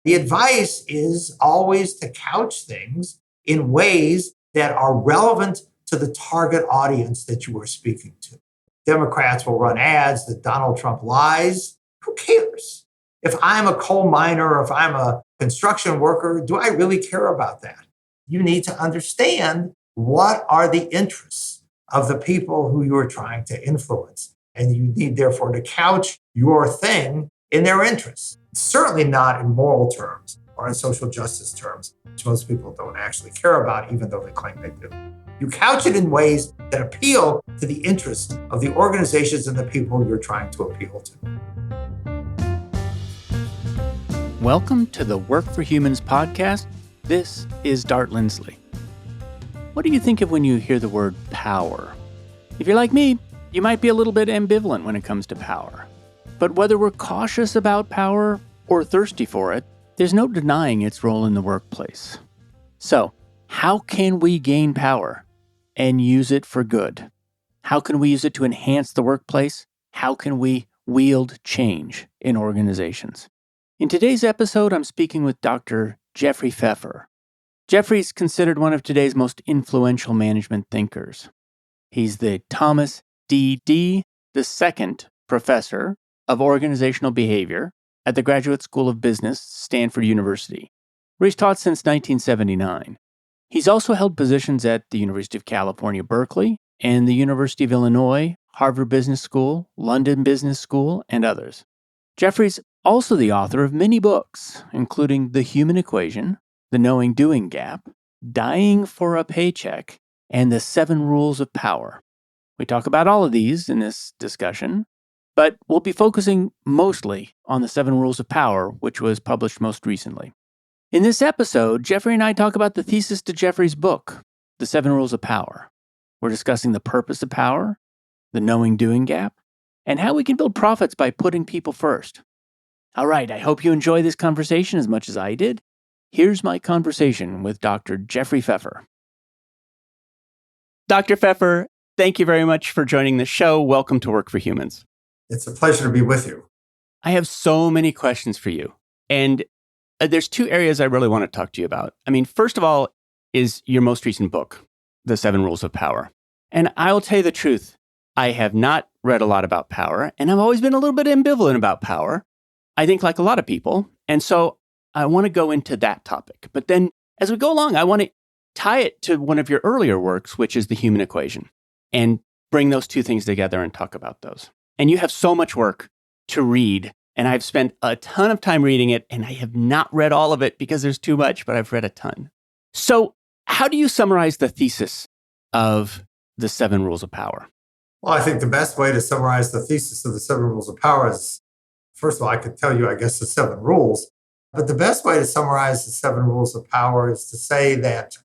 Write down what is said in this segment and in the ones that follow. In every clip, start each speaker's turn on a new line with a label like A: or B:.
A: The advice is always to couch things in ways that are relevant to the target audience that you are speaking to. Democrats will run ads that Donald Trump lies. Who cares? If I'm a coal miner or if I'm a construction worker, do I really care about that? You need to understand what are the interests of the people who you are trying to influence. And you need, therefore, to couch your thing in their interests. Certainly not in moral terms or in social justice terms, which most people don't actually care about, even though they claim they do. You couch it in ways that appeal to the interests of the organizations and the people you're trying to appeal to.
B: Welcome to the Work for Humans podcast. This is Dart Lindsley. What do you think of when you hear the word power? If you're like me, you might be a little bit ambivalent when it comes to power. But whether we're cautious about power or thirsty for it, there's no denying its role in the workplace. So, how can we gain power and use it for good? How can we use it to enhance the workplace? How can we wield change in organizations? In today's episode, I'm speaking with Dr. Jeffrey Pfeffer. Jeffrey's considered one of today's most influential management thinkers. He's the Thomas D. II Professor of Organizational Behavior at the Graduate School of Business, Stanford University, where he's taught since 1979. He's also held positions at the University of California, Berkeley, and the University of Illinois, Harvard Business School, London Business School, and others. Jeffrey's also the author of many books, including The Human Equation, The Knowing-Doing Gap, Dying for a Paycheck, and The 7 Rules of Power. We talk about all of these in this discussion, but we'll be focusing mostly on The 7 Rules of Power, which was published most recently. In this episode, Jeffrey and I talk about the thesis to Jeffrey's book, The 7 Rules of Power. We're discussing the purpose of power, the knowing-doing gap, and how we can build profits by putting people first. All right, I hope you enjoy this conversation as much as I did. Here's my conversation with Dr. Jeffrey Pfeffer. Dr. Pfeffer, thank you very much for joining the show. Welcome to Work for Humans.
A: It's a pleasure to be with you.
B: I have so many questions for you. And there's 2 areas I really want to talk to you about. I mean, first of all is your most recent book, The 7 Rules of Power. And I'll tell you the truth, I have not read a lot about power, and I've always been a little bit ambivalent about power. I think like a lot of people. And so I want to go into that topic. But then as we go along, I want to tie it to one of your earlier works, which is The Human Equation, and bring those 2 things together and talk about those. And you have so much work to read, and I've spent a ton of time reading it, and I have not read all of it because there's too much, but I've read a ton. So how do you summarize the thesis of the 7 Rules of Power?
A: Well, I think the best way to summarize the thesis of the 7 Rules of Power is, first of all, I could tell you, I guess, the 7 rules. But the best way to summarize the 7 rules of power is to say that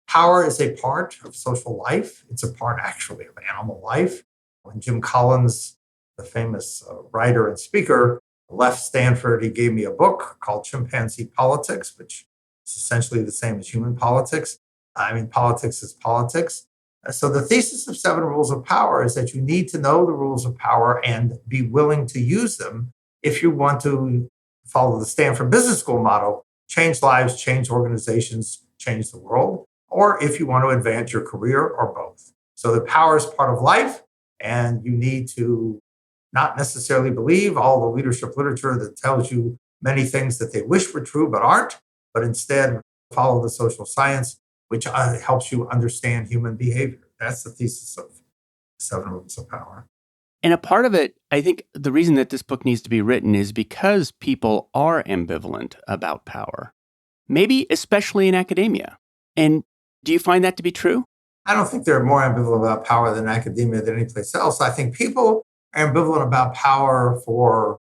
A: power is a part of social life. It's a part, actually, of animal life. When Jim Collins, the famous writer and speaker, left Stanford, he gave me a book called Chimpanzee Politics, which is essentially the same as human politics. I mean, politics is politics. So the thesis of 7 rules of power is that you need to know the rules of power and be willing to use them if you want to follow the Stanford Business School motto, change lives, change organizations, change the world, or if you want to advance your career, or both. So the power is part of life, and you need to not necessarily believe all the leadership literature that tells you many things that they wish were true but aren't, but instead follow the social science, which helps you understand human behavior. That's the thesis of 7 rules of power.
B: And a part of it, I think the reason that this book needs to be written is because people are ambivalent about power, maybe especially in academia. And do you find that to be true?
A: I don't think they're more ambivalent about power than academia than any place else. I think people are ambivalent about power for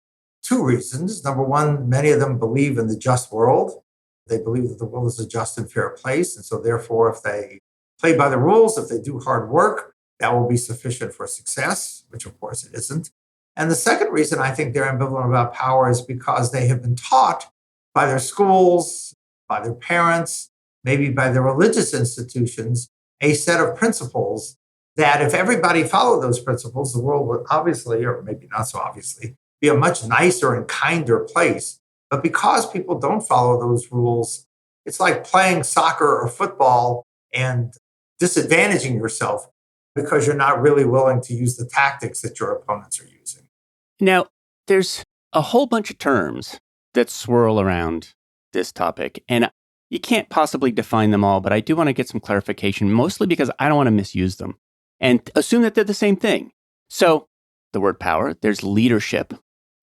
A: 2 reasons. Number one, many of them believe in the just world. They believe that the world is a just and fair place. And so therefore, if they play by the rules, if they do hard work, that will be sufficient for success, which of course it isn't. And the second reason I think they're ambivalent about power is because they have been taught by their schools, by their parents, maybe by their religious institutions, a set of principles that if everybody followed those principles, the world would obviously, or maybe not so obviously, be a much nicer and kinder place But because people don't follow those rules, it's like playing soccer or football and disadvantaging yourself because you're not really willing to use the tactics that your opponents are using.
B: Now, there's a whole bunch of terms that swirl around this topic, and you can't possibly define them all, but I do want to get some clarification, mostly because I don't want to misuse them and assume that they're the same thing. So, the word power, there's leadership,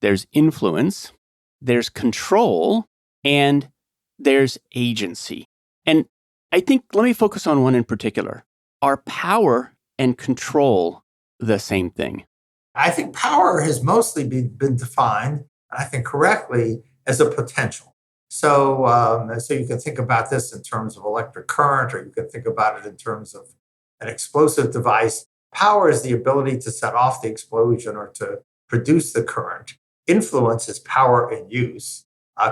B: there's influence, there's control, and there's agency. And I think, let me focus on one in particular. Are power and control the same thing?
A: I think power has mostly been defined, I think correctly, as a potential. So you can think about this in terms of electric current, or you can think about it in terms of an explosive device. Power is the ability to set off the explosion or to produce the current. Influence is power in use.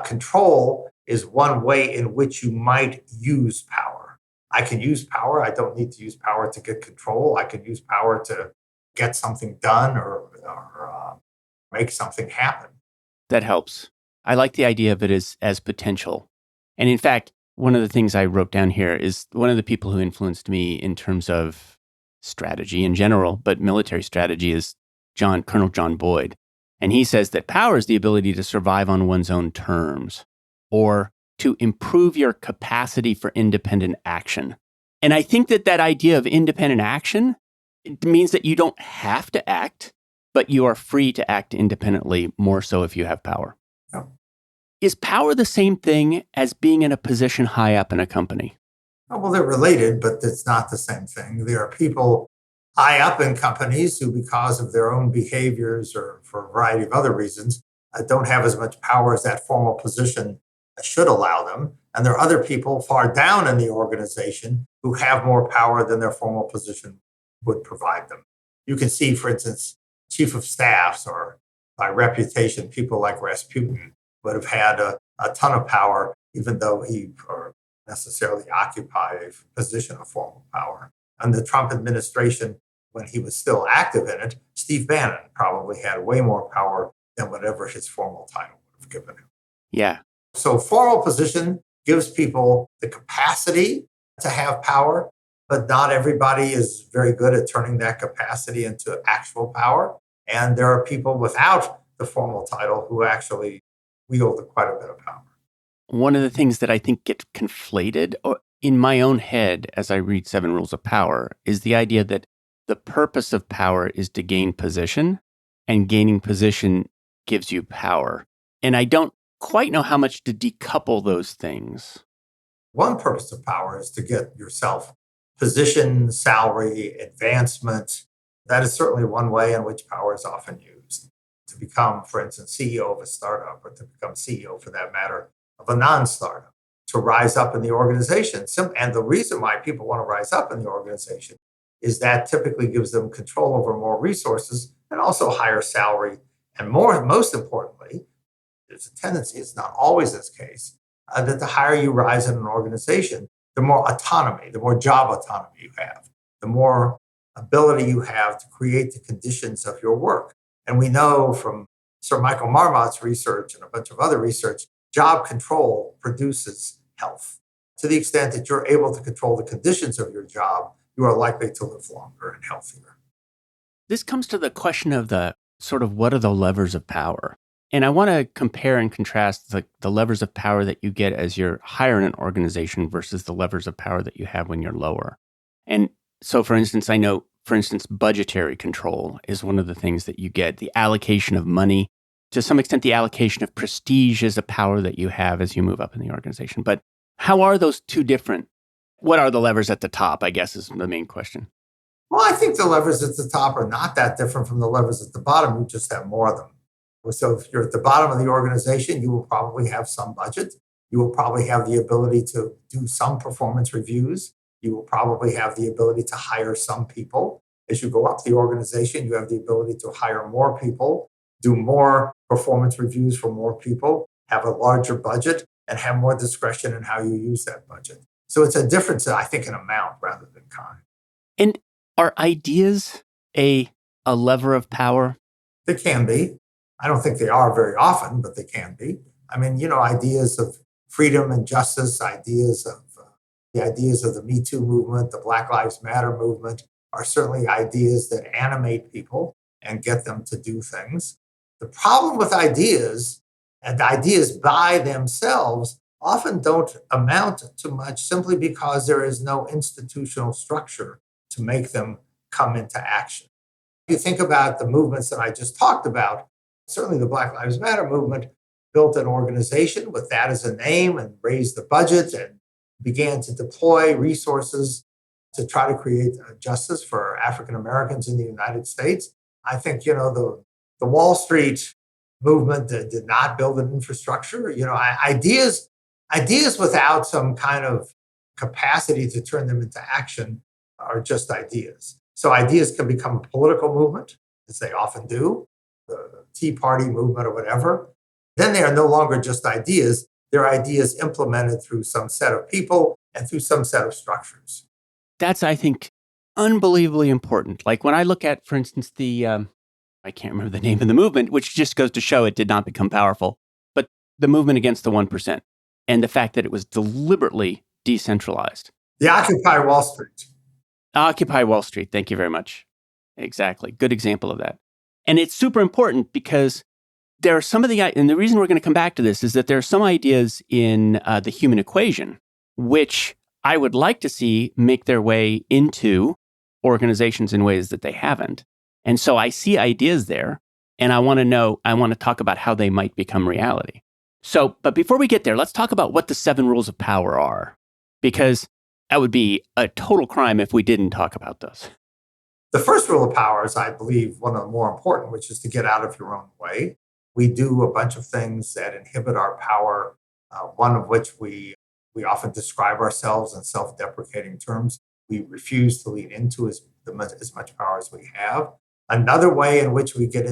A: Control is one way in which you might use power. I can use power. I don't need to use power to get control. I can use power to get something done or make something happen.
B: That helps. I like the idea of it as potential. And in fact, one of the things I wrote down here is one of the people who influenced me in terms of strategy in general, but military strategy is Colonel John Boyd. And he says that power is the ability to survive on one's own terms or to improve your capacity for independent action. And I think that idea of independent action, it means that you don't have to act, but you are free to act independently, more so if you have power.
A: Yeah.
B: Is power the same thing as being in a position high up in a company?
A: Well, they're related, but it's not the same thing. There are people high up in companies who, because of their own behaviors or for a variety of other reasons, don't have as much power as that formal position should allow them. And there are other people far down in the organization who have more power than their formal position would provide them. You can see, for instance, chief of staffs or by reputation, people like Rasputin would have had a ton of power, even though he or necessarily occupied a position of formal power. And the Trump administration, when he was still active in it, Steve Bannon probably had way more power than whatever his formal title would have given him.
B: Yeah.
A: So formal position gives people the capacity to have power, but not everybody is very good at turning that capacity into actual power. And there are people without the formal title who actually wield quite a bit of power.
B: One of the things that I think gets conflated in my own head as I read Seven Rules of Power is the idea that the purpose of power is to gain position, and gaining position gives you power. And I don't quite know how much to decouple those things.
A: One purpose of power is to get yourself position, salary, advancement. That is certainly one way in which power is often used. To become, for instance, CEO of a startup, or to become CEO, for that matter, of a non-startup, to rise up in the organization. And the reason why people want to rise up in the organization is that typically gives them control over more resources and also higher salary. And most importantly, there's a tendency, it's not always this case, that the higher you rise in an organization, the more autonomy, the more job autonomy you have, the more ability you have to create the conditions of your work. And we know from Sir Michael Marmot's research and a bunch of other research, job control produces health. To the extent that you're able to control the conditions of your job, you are likely to live longer and healthier.
B: This comes to the question of the sort of what are the levers of power? And I want to compare and contrast the levers of power that you get as you're higher in an organization versus the levers of power that you have when you're lower. And so, for instance, I know, budgetary control is one of the things that you get. The allocation of money, to some extent, the allocation of prestige is a power that you have as you move up in the organization. But how are those two different? What are the levers at the top, I guess, is the main question.
A: Well, I think the levers at the top are not that different from the levers at the bottom. You just have more of them. So if you're at the bottom of the organization, you will probably have some budget. You will probably have the ability to do some performance reviews. You will probably have the ability to hire some people. As you go up the organization, you have the ability to hire more people, do more performance reviews for more people, have a larger budget, and have more discretion in how you use that budget. So it's a difference, I think, in amount rather than kind.
B: And are ideas a lever of power?
A: They can be. I don't think they are very often, but they can be. I mean, ideas of freedom and justice, the ideas of the Me Too movement, the Black Lives Matter movement are certainly ideas that animate people and get them to do things. The problem with ideas, and ideas by themselves, often don't amount to much simply because there is no institutional structure to make them come into action. If you think about the movements that I just talked about, certainly the Black Lives Matter movement built an organization with that as a name and raised the budget and began to deploy resources to try to create justice for African Americans in the United States. I think, the Wall Street movement did not build an infrastructure. Ideas without some kind of capacity to turn them into action are just ideas. So ideas can become a political movement, as they often do, the Tea Party movement or whatever. Then they are no longer just ideas. They're ideas implemented through some set of people and through some set of structures.
B: That's, I think, unbelievably important. Like when I look at, for instance, I can't remember the name of the movement, which just goes to show it did not become powerful, but the movement against the 1% and the fact that it was deliberately decentralized.
A: The Occupy Wall Street.
B: Occupy Wall Street. Thank you very much. Exactly. Good example of that. And it's super important because there are some of and the reason we're going to come back to this is that there are some ideas in the human equation, which I would like to see make their way into organizations in ways that they haven't. And so I see ideas there, and I want to talk about how they might become reality. So, but before we get there, let's talk about what the 7 rules of power are, because that would be a total crime if we didn't talk about those.
A: The first rule of power is, I believe, one of the more important, which is to get out of your own way. We do a bunch of things that inhibit our power, one of which we often describe ourselves in self-deprecating terms. We refuse to lean into as much power as we have. Another way in which we give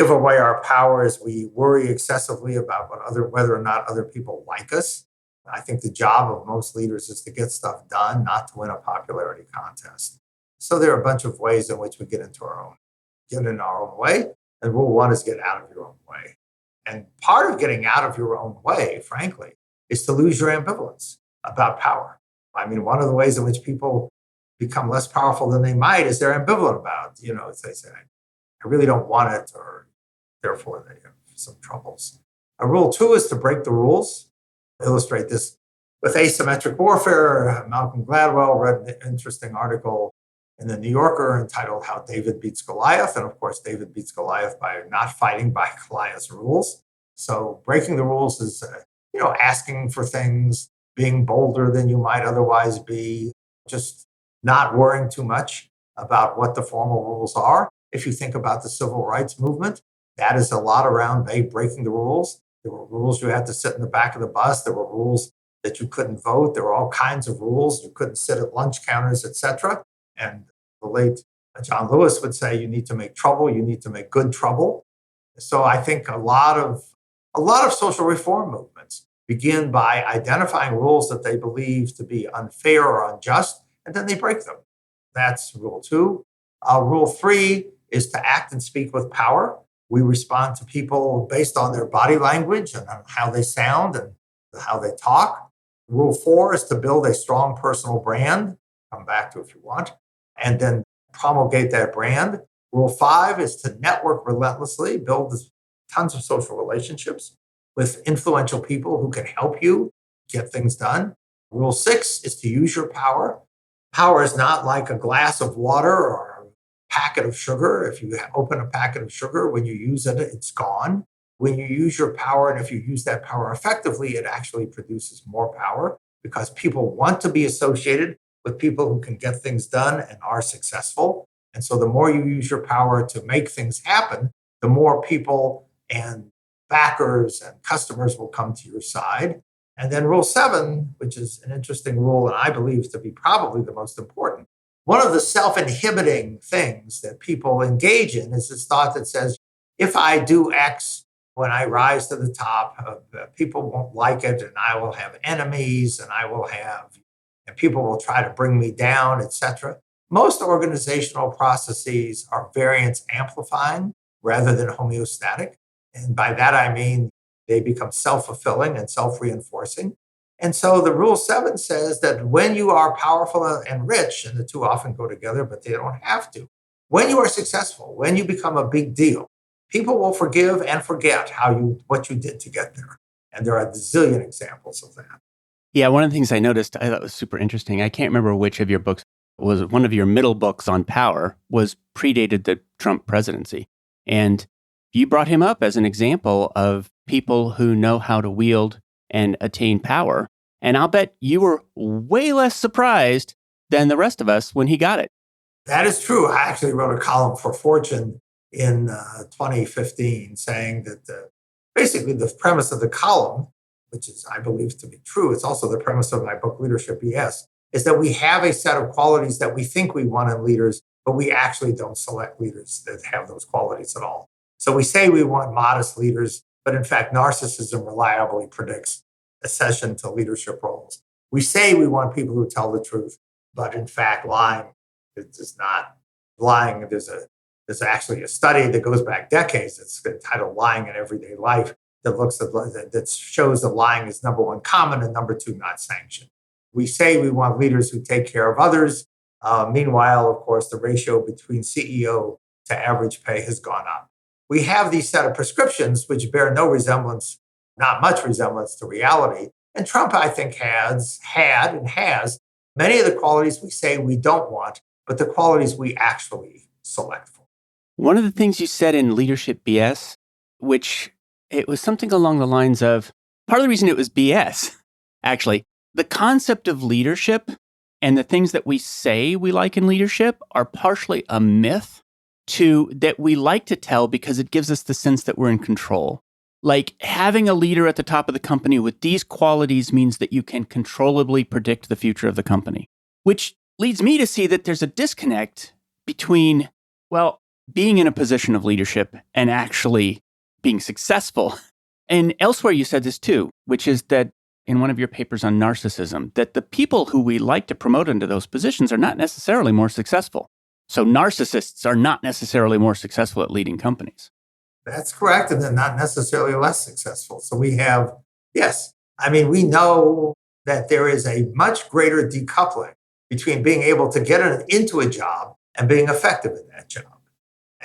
A: away our power is we worry excessively about whether or not other people like us. I think the job of most leaders is to get stuff done, not to win a popularity contest. So there are a bunch of ways in which we get in our own way. And rule 1 is get out of your own way. And part of getting out of your own way, frankly, is to lose your ambivalence about power. I mean, one of the ways in which people become less powerful than they might is they're ambivalent about, as they say, I really don't want it, or therefore they have some troubles. Rule 2 is to break the rules. Illustrate this with asymmetric warfare. Malcolm Gladwell read an interesting article in the New Yorker entitled How David Beats Goliath. And of course, David beats Goliath by not fighting by Goliath's rules. So breaking the rules is, asking for things, being bolder than you might otherwise be, just not worrying too much about what the formal rules are. If you think about the civil rights movement, that is a lot around breaking the rules. There were rules you had to sit in the back of the bus. There were rules that you couldn't vote. There were all kinds of rules. You couldn't sit at lunch counters, etc. And the late John Lewis would say, you need to make trouble. You need to make good trouble. So I think a lot of social reform movements begin by identifying rules that they believe to be unfair or unjust, and then they break them. That's rule 2. Rule 3 is to act and speak with power. We respond to people based on their body language and on how they sound and how they talk. Rule 4 is to build a strong personal brand. Come back to if you want. And then promulgate that brand. Rule 5 is to network relentlessly, build tons of social relationships with influential people who can help you get things done. Rule 6 is to use your power. Power is not like a glass of water or a packet of sugar. If you open a packet of sugar, when you use it, it's gone. When you use your power, and if you use that power effectively, it actually produces more power because people want to be associated with people who can get things done and are successful. And so the more you use your power to make things happen, the more people and backers and customers will come to your side. And then rule 7, which is an interesting rule and I believe to be probably the most important. One of the self-inhibiting things that people engage in is this thought that says, if I do X, when I rise to the top, people won't like it and I will have enemies and people will try to bring me down, etc. Most organizational processes are variance amplifying rather than homeostatic. And by that, I mean, They become self-fulfilling and self-reinforcing. And so the rule 7 says that when you are powerful and rich, and the two often go together, but they don't have to, when you are successful, when you become a big deal, people will forgive and forget what you did to get there. And there are a zillion examples of that.
B: Yeah, one of the things I noticed I thought was super interesting. I can't remember which of your books was one of your middle books on power was predated the Trump presidency. And you brought him up as an example of people who know how to wield and attain power. And I'll bet you were way less surprised than the rest of us when he got it.
A: That is true. I actually wrote a column for Fortune in 2015 saying that basically the premise of the column, which is, I believe to be true, it's also the premise of my book, Leadership BS, is that we have a set of qualities that we think we want in leaders, but we actually don't select leaders that have those qualities at all. So we say we want modest leaders, but in fact, narcissism reliably predicts accession to leadership roles. We say we want people who tell the truth, but in fact, lying is not lying. There's actually a study that goes back decades. It's entitled "Lying in Everyday Life" that shows that lying is number one common and number two not sanctioned. We say we want leaders who take care of others. Meanwhile, of course, the ratio between CEO to average pay has gone up. We have these set of prescriptions which bear no resemblance, not much resemblance to reality. And Trump, I think, has many of the qualities we say we don't want, but the qualities we actually select for.
B: One of the things you said in Leadership BS, which it was something along the lines of, part of the reason it was BS, actually, the concept of leadership and the things that we say we like in leadership are partially a myth that we like to tell because it gives us the sense that we're in control. Like having a leader at the top of the company with these qualities means that you can controllably predict the future of the company, which leads me to see that there's a disconnect between, well, being in a position of leadership and actually being successful. And elsewhere you said this too, which is that in one of your papers on narcissism, that the people who we like to promote into those positions are not necessarily more successful. So narcissists are not necessarily more successful at leading companies.
A: That's correct. And they're not necessarily less successful. So we have, yes, we know that there is a much greater decoupling between being able to get into a job and being effective in that job.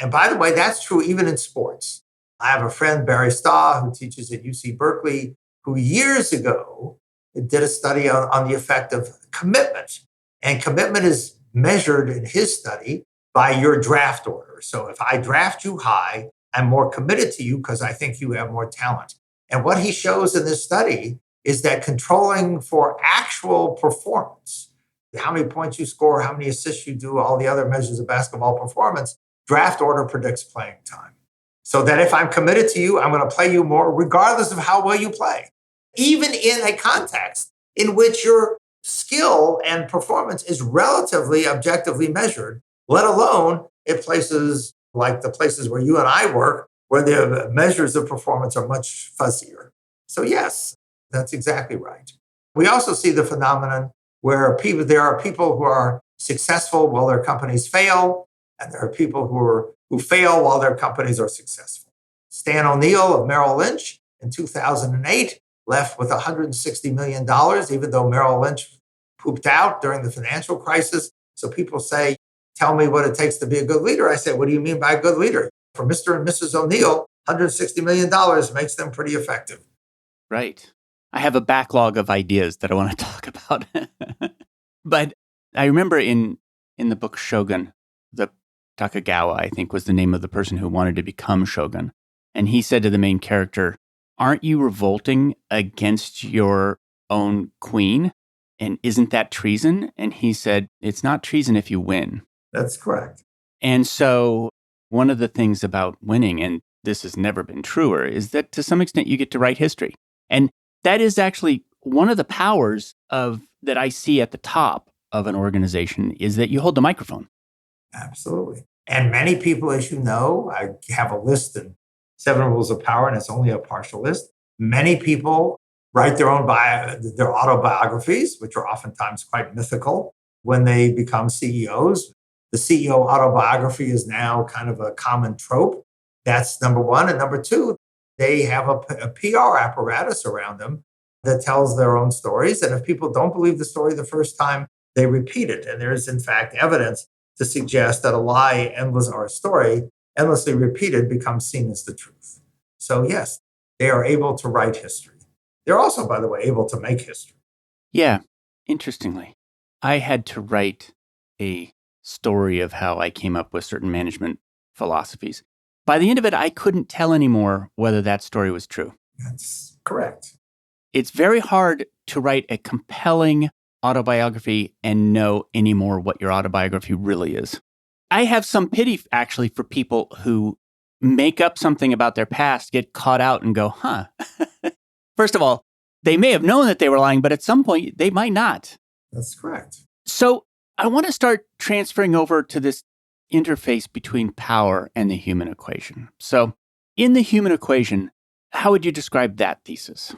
A: And by the way, that's true even in sports. I have a friend, Barry Staw, who teaches at UC Berkeley, who years ago did a study on the effect of commitment. And commitment is measured in his study by your draft order. So if I draft you high, I'm more committed to you because I think you have more talent. And what he shows in this study is that controlling for actual performance, how many points you score, how many assists you do, all the other measures of basketball performance, draft order predicts playing time. So that if I'm committed to you, I'm going to play you more regardless of how well you play, even in a context in which your skill and performance is relatively objectively measured, let alone in places like the places where you and I work, where the measures of performance are much fuzzier. So yes, that's exactly right. We also see the phenomenon where there are people who are successful while their companies fail, and there are people who fail while their companies are successful. Stan O'Neill of Merrill Lynch in 2008 left with $160 million, even though Merrill Lynch pooped out during the financial crisis. So people say, tell me what it takes to be a good leader. I say, what do you mean by a good leader? For Mr. and Mrs. O'Neill, $160 million makes them pretty effective.
B: Right. I have a backlog of ideas that I want to talk about. But I remember in the book Shogun, the Takagawa, I think, was the name of the person who wanted to become Shogun. And he said to the main character, aren't you revolting against your own queen? And isn't that treason? And he said, it's not treason if you win.
A: That's correct.
B: And so one of the things about winning, and this has never been truer, is that to some extent you get to write history. And that is actually one of the powers that I see at the top of an organization is that you hold the microphone.
A: Absolutely. And many people, as you know, I have a list in 7 Rules of Power, and it's only a partial list. Many people write their autobiographies, which are oftentimes quite mythical when they become CEOs. The CEO autobiography is now kind of a common trope. That's number one. And number two, They have a PR apparatus around them that tells their own stories. And if people don't believe the story the first time, they repeat it. And there is, in fact, evidence to suggest that a lie endless or a story endlessly repeated becomes seen as the truth. So, yes, they are able to write history. They're also, by the way, able to make history.
B: Yeah, interestingly, I had to write a story of how I came up with certain management philosophies. By the end of it, I couldn't tell anymore whether that story was true.
A: That's correct.
B: It's very hard to write a compelling autobiography and know anymore what your autobiography really is. I have some pity, actually, for people who make up something about their past, get caught out and go, huh. First of all, they may have known that they were lying, but at some point, they might not.
A: That's correct.
B: So I want to start transferring over to this interface between power and the human equation. So in the human equation, how would you describe that thesis?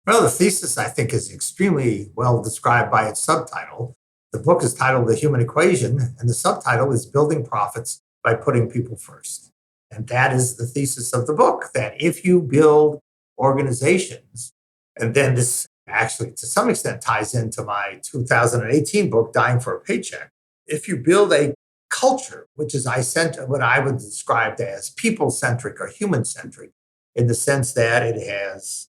A: Well, the thesis, I think, is extremely well described by its subtitle. The book is titled The Human Equation, and the subtitle is Building Profits by Putting People First. And that is the thesis of the book, that if you build organizations, and then this actually to some extent ties into my 2018 book, Dying for a Paycheck. If you build a culture, which is what I would describe as people-centric or human-centric, in the sense that it has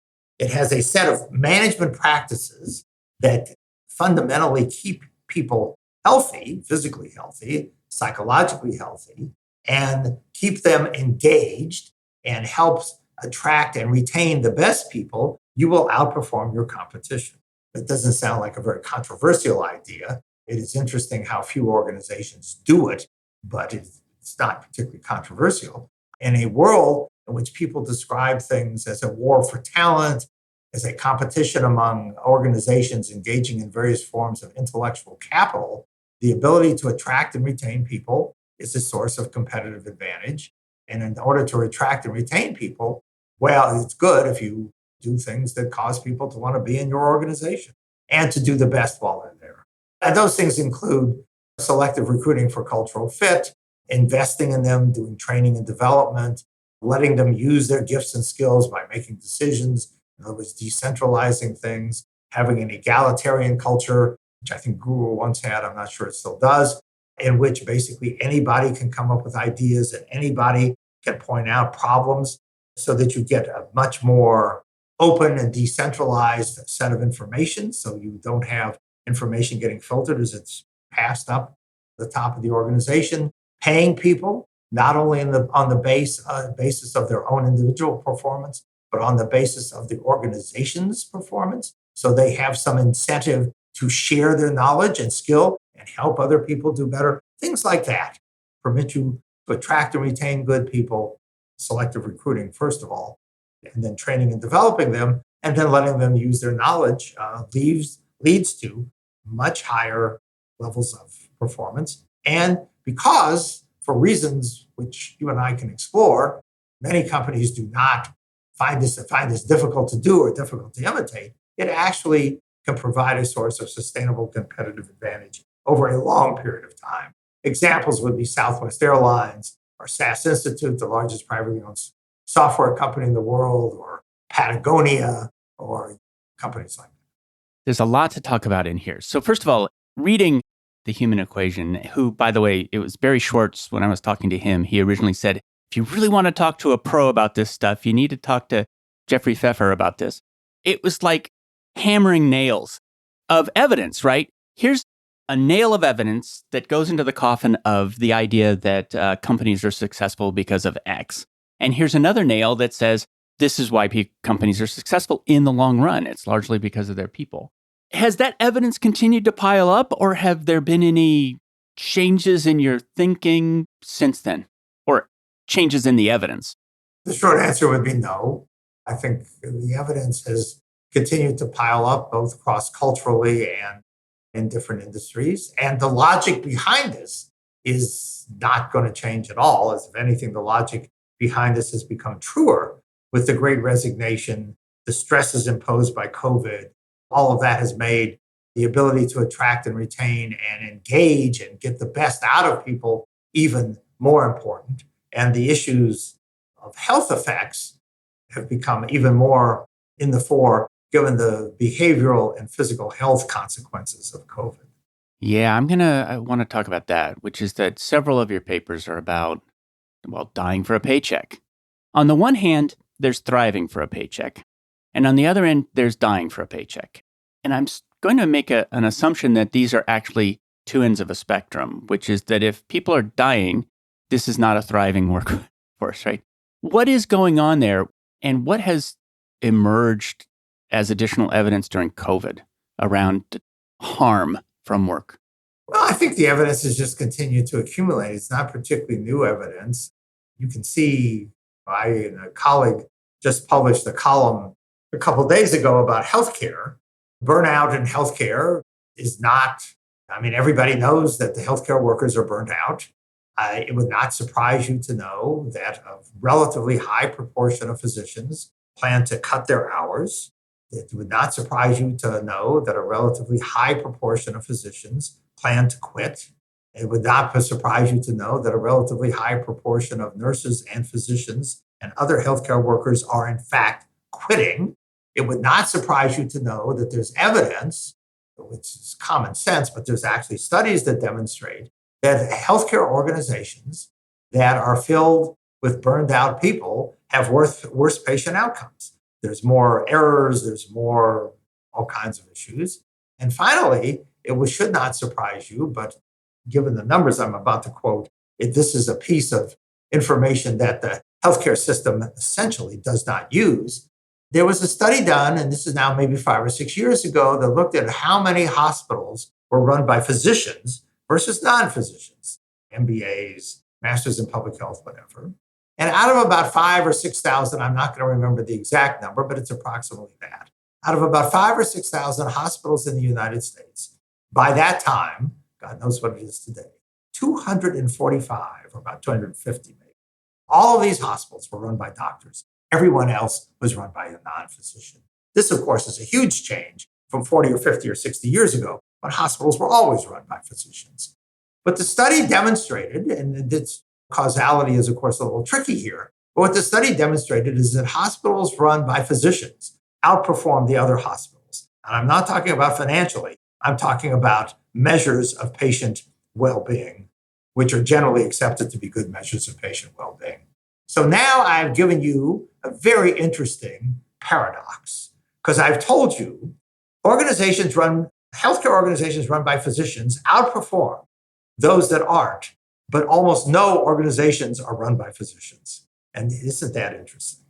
A: a set of management practices that fundamentally keep people healthy, physically healthy, psychologically healthy, and keep them engaged and helps attract and retain the best people, you will outperform your competition. It doesn't sound like a very controversial idea. It is interesting how few organizations do it, but it's not particularly controversial. In a world in which people describe things as a war for talent, as a competition among organizations engaging in various forms of intellectual capital, the ability to attract and retain people is a source of competitive advantage. And in order to attract and retain people, well, it's good if you do things that cause people to want to be in your organization and to do the best while they're there. And those things include selective recruiting for cultural fit, investing in them, doing training and development, letting them use their gifts and skills by making decisions, in other words, decentralizing things, having an egalitarian culture, which I think Google once had, I'm not sure it still does, in which basically anybody can come up with ideas and anybody can point out problems so that you get a much more open and decentralized set of information. So you don't have information getting filtered as it's passed up the top of the organization, paying people, not only on the basis of their own individual performance, but on the basis of the organization's performance. So they have some incentive to share their knowledge and skill and help other people do better. Things like that permit you to attract and retain good people, selective recruiting, first of all, and then training and developing them, and then letting them use their knowledge leads to much higher levels of performance. And because, for reasons which you and I can explore, many companies do not find this difficult to do or difficult to imitate, it actually can provide a source of sustainable competitive advantage over a long period of time. Examples would be Southwest Airlines or SAS Institute, the largest privately owned software company in the world, or Patagonia, or companies like that.
B: There's a lot to talk about in here. So first of all, reading The Human Equation, who, by the way, it was Barry Schwartz, when I was talking to him, he originally said, if you really want to talk to a pro about this stuff, you need to talk to Jeffrey Pfeffer about this. It was like hammering nails of evidence, right? Here's a nail of evidence that goes into the coffin of the idea that companies are successful because of X. And here's another nail that says, this is why companies are successful in the long run. It's largely because of their people. Has that evidence continued to pile up, or have there been any changes in your thinking since then? Or changes in the evidence?
A: The short answer would be no. I think the evidence has continued to pile up both cross-culturally and in different industries. And the logic behind this is not going to change at all. As if anything, the logic behind this has become truer with the Great Resignation, the stresses imposed by COVID. All of that has made the ability to attract and retain and engage and get the best out of people even more important. And the issues of health effects have become even more in the fore given the behavioral and physical health consequences of COVID.
B: Yeah, I want to talk about that, which is that several of your papers are about, well, dying for a paycheck. On the one hand, there's thriving for a paycheck. And on the other end, there's dying for a paycheck. And I'm going to make an assumption that these are actually two ends of a spectrum, which is that if people are dying, this is not a thriving workforce, right? What is going on there, and what has emerged as additional evidence during COVID around harm from work?
A: Well, I think the evidence has just continued to accumulate. It's not particularly new evidence. You can see, I and a colleague just published a column a couple of days ago about healthcare. Burnout in healthcare is not, everybody knows that the healthcare workers are burned out. It would not surprise you to know that a relatively high proportion of physicians plan to cut their hours. It would not surprise you to know that a relatively high proportion of physicians plan to quit. It would not surprise you to know that a relatively high proportion of nurses and physicians and other healthcare workers are in fact quitting. It would not surprise you to know that there's evidence, which is common sense, but there's actually studies that demonstrate that healthcare organizations that are filled with burned out people have worse patient outcomes. There's more errors, there's more all kinds of issues. And finally, should not surprise you, but given the numbers I'm about to quote, this is a piece of information that the healthcare system essentially does not use. There was a study done, and this is now maybe 5 or 6 years ago, that looked at how many hospitals were run by physicians versus non-physicians, MBAs, Masters in Public Health, whatever. And out of about 5,000 or 6,000, I'm not going to remember the exact number, but it's approximately that. Out of about 5,000 or 6,000 hospitals in the United States, by that time, God knows what it is today, 245 or about 250 maybe. All of these hospitals were run by doctors. Everyone else was run by a non-physician. This, of course, is a huge change from 40 or 50 or 60 years ago when hospitals were always run by physicians. But the study demonstrated, and its causality is, of course, a little tricky here, but what the study demonstrated is that hospitals run by physicians outperform the other hospitals. And I'm not talking about financially. I'm talking about measures of patient well-being, which are generally accepted to be good measures of patient well-being. So now I've given you a very interesting paradox, because I've told you healthcare organizations run by physicians outperform those that aren't, but almost no organizations are run by physicians. And isn't that interesting?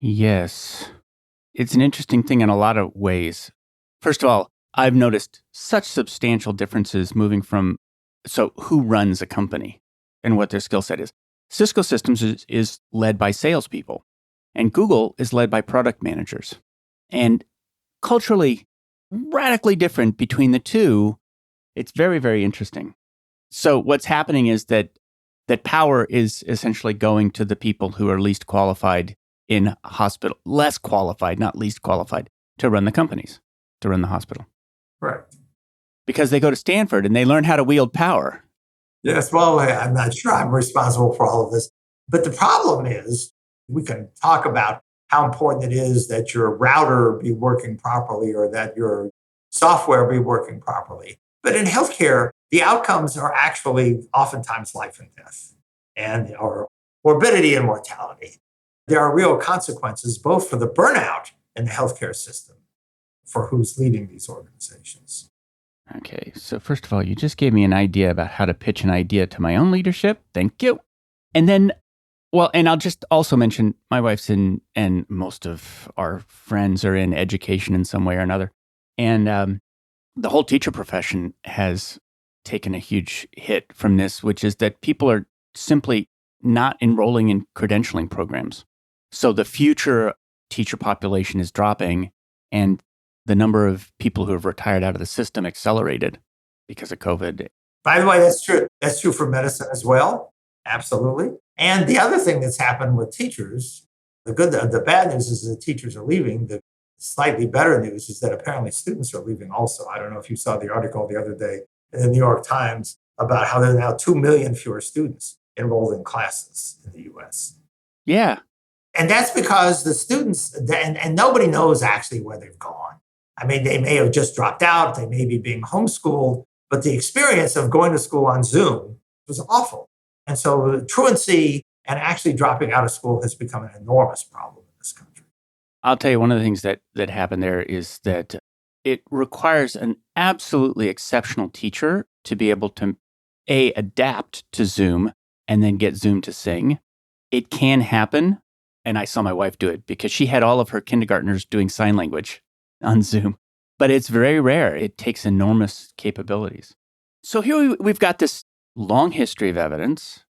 B: Yes. It's an interesting thing in a lot of ways. First of all, I've noticed such substantial differences moving from, who runs a company and what their skill set is. Cisco Systems is led by salespeople, and Google is led by product managers. And culturally, radically different between the two. It's very, very interesting. So what's happening is that power is essentially going to the people who are least qualified in a hospital, less qualified, not least qualified, to run the companies, to run the hospital.
A: Right.
B: Because they go to Stanford and they learn how to wield power.
A: Yes, well, I'm not sure I'm responsible for all of this. But the problem is, we can talk about how important it is that your router be working properly or that your software be working properly. But in healthcare, the outcomes are actually oftentimes life and death, or morbidity and mortality. There are real consequences both for the burnout in the healthcare system, for who's leading these organizations.
B: Okay, so first of all, you just gave me an idea about how to pitch an idea to my own leadership. Thank you. And then, and I'll just also mention my wife's and most of our friends are in education in some way or another. And the whole teacher profession has taken a huge hit from this, which is that people are simply not enrolling in credentialing programs. So the future teacher population is dropping, and the number of people who have retired out of the system accelerated because of COVID.
A: By the way, that's true. That's true for medicine as well. Absolutely. And the other thing that's happened with teachers, the bad news is that teachers are leaving. The slightly better news is that apparently students are leaving also. I don't know if you saw the article the other day in the New York Times about how there are now 2 million fewer students enrolled in classes in the US.
B: Yeah.
A: And that's because the students, and nobody knows actually where they've gone. I mean, they may have just dropped out, they may be being homeschooled, but the experience of going to school on Zoom was awful. And so truancy and actually dropping out of school has become an enormous problem in this country.
B: I'll tell you, one of the things that happened there is that it requires an absolutely exceptional teacher to be able to, A, adapt to Zoom and then get Zoom to sing. It can happen. And I saw my wife do it because she had all of her kindergartners doing sign language on Zoom. But it's very rare. It takes enormous capabilities. So here we've got this long history of evidence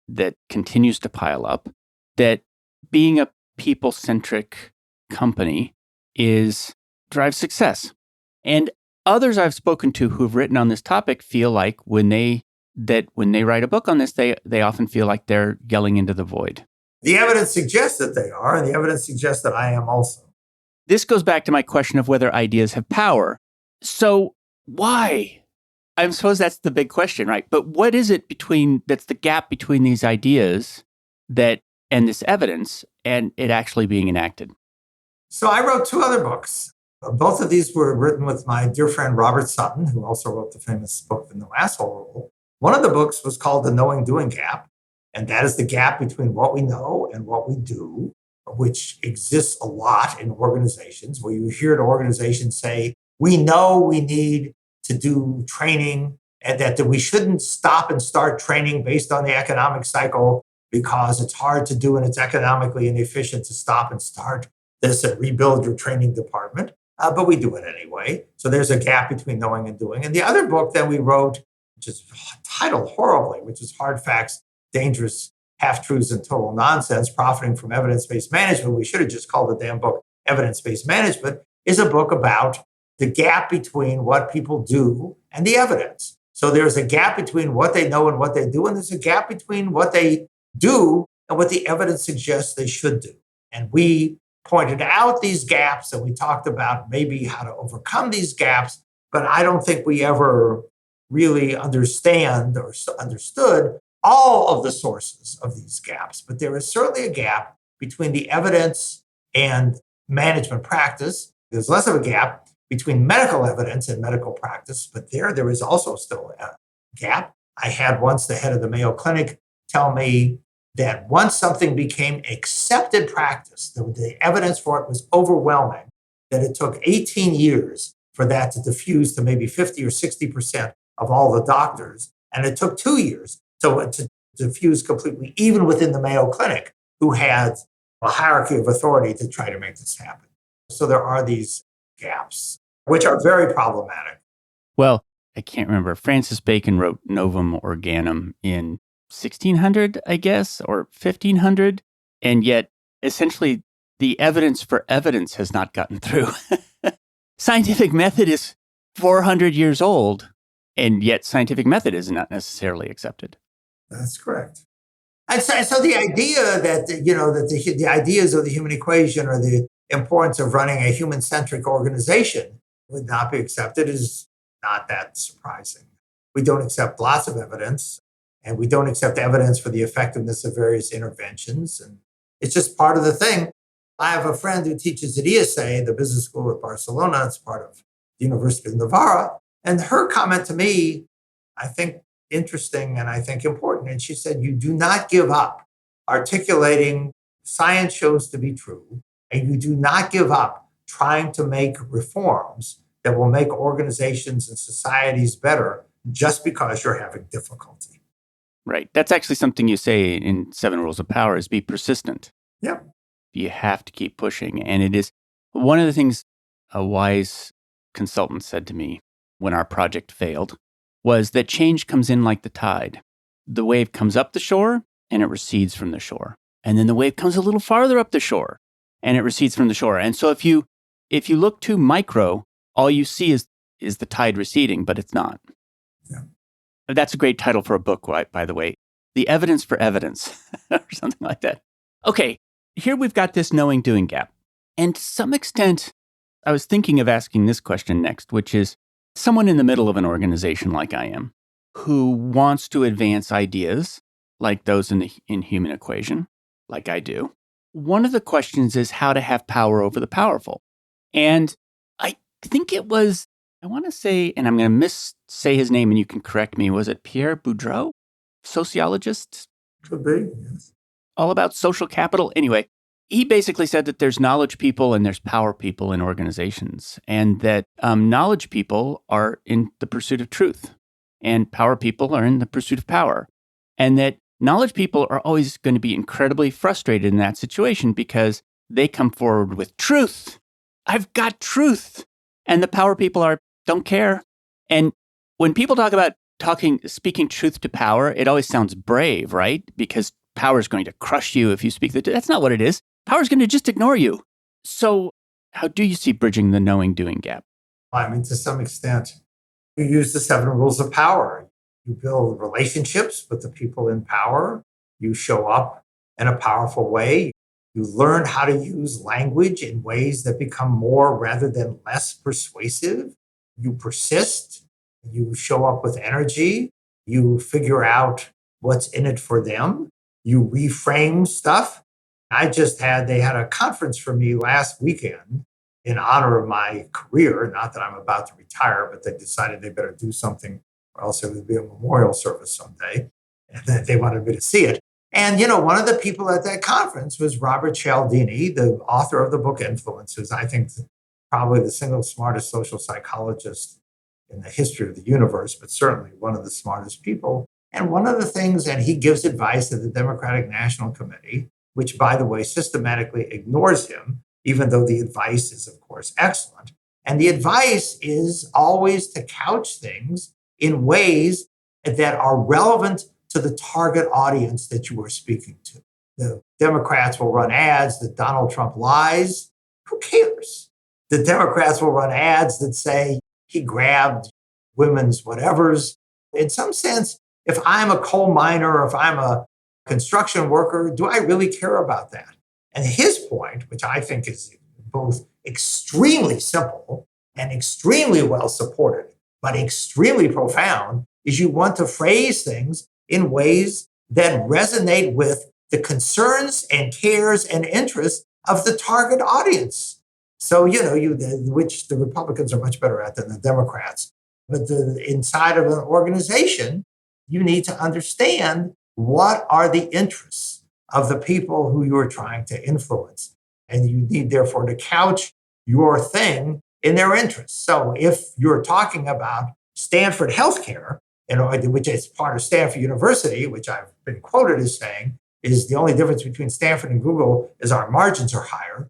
B: that continues to pile up, that being a people-centric company drives success. And others I've spoken to who've written on this topic feel like when they write a book on this, they often feel like they're yelling into the void.
A: The evidence suggests that they are, and the evidence suggests that I am also.
B: This goes back to my question of whether ideas have power. So why? I suppose that's the big question, right? But what is it that's the gap between these ideas and this evidence and it actually being enacted?
A: So I wrote 2 other books. Both of these were written with my dear friend Robert Sutton, who also wrote the famous book, The No Asshole Rule. One of the books was called The Knowing-Doing Gap, and that is the gap between what we know and what we do, which exists a lot in organizations, where you hear an organization say, we know we need to do training and that we shouldn't stop and start training based on the economic cycle because it's hard to do and it's economically inefficient to stop and start this and rebuild your training department. But we do it anyway. So there's a gap between knowing and doing. And the other book that we wrote, which is titled horribly, which is Hard Facts, Dangerous Half-Truths and Total Nonsense, Profiting from Evidence-Based Management. We should have just called the damn book Evidence-Based Management, is a book about the gap between what people do and the evidence. So there's a gap between what they know and what they do, and there's a gap between what they do and what the evidence suggests they should do. And we pointed out these gaps, and we talked about maybe how to overcome these gaps, but I don't think we ever really understood all of the sources of these gaps. But there is certainly a gap between the evidence and management practice. There's less of a gap between medical evidence and medical practice, but there is also still a gap. I had once the head of the Mayo Clinic tell me that once something became accepted practice, the evidence for it was overwhelming, that it took 18 years for that to diffuse to maybe 50 or 60% of all the doctors. And it took 2 years to diffuse completely, even within the Mayo Clinic, who had a hierarchy of authority to try to make this happen. So there are these gaps, which are very problematic.
B: Well, I can't remember. Francis Bacon wrote Novum Organum in 1600, I guess, or 1500. And yet, essentially, the evidence for evidence has not gotten through. Scientific method is 400 years old, and yet scientific method is not necessarily accepted.
A: That's correct. And so the idea that, that the ideas of the human equation or the importance of running a human-centric organization would not be accepted is not that surprising. We don't accept lots of evidence, and we don't accept evidence for the effectiveness of various interventions. And it's just part of the thing. I have a friend who teaches at ESA, the business school at Barcelona. It's part of the University of Navarra. And her comment to me, I think, interesting and I think important. And she said, you do not give up articulating science shows to be true, and you do not give up trying to make reforms that will make organizations and societies better just because you're having difficulty.
B: Right. That's actually something you say in 7 Rules of Power is be persistent.
A: Yeah.
B: You have to keep pushing. And it is one of the things a wise consultant said to me when our project failed was that change comes in like the tide. The wave comes up the shore and it recedes from the shore. And then the wave comes a little farther up the shore and it recedes from the shore. And so if you look too micro, all you see is the tide receding, but it's not.
A: Yeah.
B: That's a great title for a book, by the way. The Evidence for Evidence, or something like that. Okay, here we've got this knowing-doing gap. And to some extent, I was thinking of asking this question next, which is someone in the middle of an organization like I am, who wants to advance ideas like those in human equation, like I do, one of the questions is how to have power over the powerful. And I think it was, I want to say, and I'm going to missay his name and you can correct me, was it Pierre Boudreau, sociologist?
A: Could be, yes.
B: All about social capital. Anyway, he basically said that there's knowledge people and there's power people in organizations, and that knowledge people are in the pursuit of truth and power people are in the pursuit of power. And that knowledge people are always going to be incredibly frustrated in that situation because they come forward with truth. I've got truth. And the power people don't care. And when people talk about speaking truth to power, it always sounds brave, right? Because power is going to crush you if you speak the truth. That's not what it is. Power is going to just ignore you. So how do you see bridging the knowing-doing gap?
A: I mean, to some extent, you use the 7 rules of power. You build relationships with the people in power. You show up in a powerful way. You learn how to use language in ways that become more rather than less persuasive. You persist. You show up with energy. You figure out what's in it for them. You reframe stuff. They had a conference for me last weekend in honor of my career. Not that I'm about to retire, but they decided they better do something or else there would be a memorial service someday. And then they wanted me to see it. And, one of the people at that conference was Robert Cialdini, the author of the book Influence, who's, I think, probably the single smartest social psychologist in the history of the universe, but certainly one of the smartest people. And one of the things, and he gives advice to the Democratic National Committee, which, by the way, systematically ignores him, even though the advice is, of course, excellent. And the advice is always to couch things in ways that are relevant to the target audience that you are speaking to. The Democrats will run ads that Donald Trump lies. Who cares? The Democrats will run ads that say he grabbed women's whatevers. In some sense, if I'm a coal miner or if I'm a construction worker, do I really care about that? And his point, which I think is both extremely simple and extremely well supported, but extremely profound, is you want to phrase things in ways that resonate with the concerns and cares and interests of the target audience. So, which the Republicans are much better at than the Democrats. But inside of an organization, you need to understand what are the interests of the people who you are trying to influence. And you need, therefore, to couch your thing in their interests. So if you're talking about Stanford healthcare, which is part of Stanford University, which I've been quoted as saying is the only difference between Stanford and Google is our margins are higher.